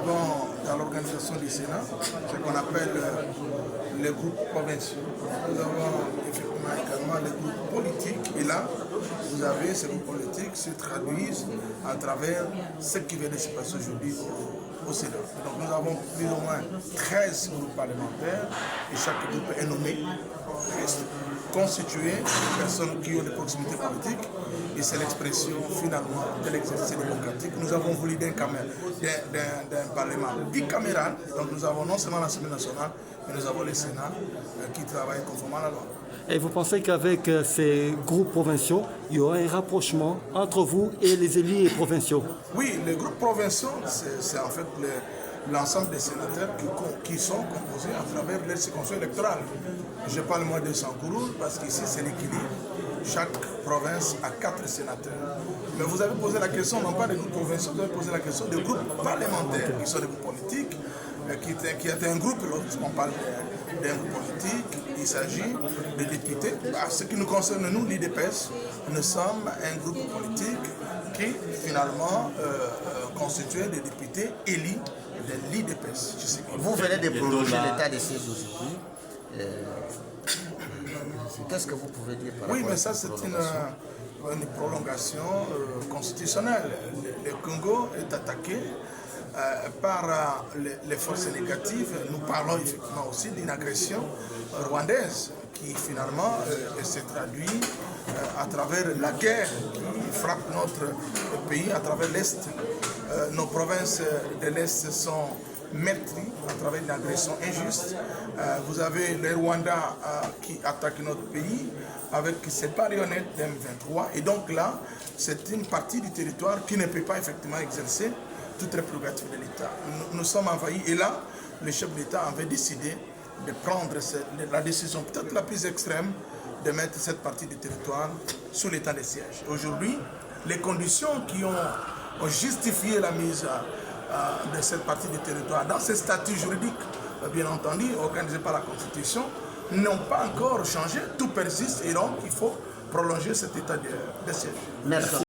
avons dans l'organisation du Sénat ce qu'on appelle les groupes provinciaux. Nous avons effectivement également les groupes politiques. Et là, vous avez ces groupes politiques qui se traduisent à travers ce qui vient de se passer aujourd'hui au Sénat. Donc nous avons plus ou moins 13 groupes parlementaires et chaque groupe est nommé, constitué de personnes qui ont des proximités politiques et c'est l'expression finalement de l'exercice démocratique. Nous avons voulu d'un parlement bicaméral, donc nous avons non seulement l'Assemblée nationale, mais nous avons le Sénat qui travaille conformément à la loi. Et vous pensez qu'avec ces groupes provinciaux, il y aura un rapprochement entre vous et les élus provinciaux? Oui, les groupes provinciaux, c'est en fait l'ensemble des sénateurs qui sont composés à travers les circonscriptions électorales. Je parle moi de Sankourou parce qu'ici c'est l'équilibre. Chaque province a 4 sénateurs. Mais vous avez posé la question, non pas des groupes provinciaux, vous avez posé la question des groupes parlementaires, qui sont des groupes politiques, qui est un groupe, lorsqu'on parle d'un groupe politique, il s'agit de députés. Ce qui nous concerne, nous, l'IDPS, nous sommes un groupe politique qui, finalement, constitué de députés élus de l'IDPS. Vous venez de prolonger l'état de siège aujourd'hui. Qu'est-ce que vous pouvez dire par rapport à Oui, mais ça, c'est une prolongation constitutionnelle. Le Congo est attaqué par les forces négatives. Nous parlons effectivement aussi d'une agression rwandaise qui finalement se traduit à travers la guerre qui frappe notre pays à travers l'Est. Nos provinces de l'Est sont meurtries à travers une agression injuste. Vous avez les Rwandais qui attaquent notre pays avec ces marionnettes d'M23. Et donc là, c'est une partie du territoire qui ne peut pas effectivement exercer toute prérogative de l'État. Nous sommes envahis et là, le chef de l'État avait décidé de prendre la décision peut-être la plus extrême de mettre cette partie du territoire sous l'état de siège. Aujourd'hui, les conditions qui ont justifié la mise de cette partie du territoire dans ces statuts juridiques, bien entendu, organisés par la Constitution, n'ont pas encore changé, tout persiste et donc il faut prolonger cet état de siège. Merci.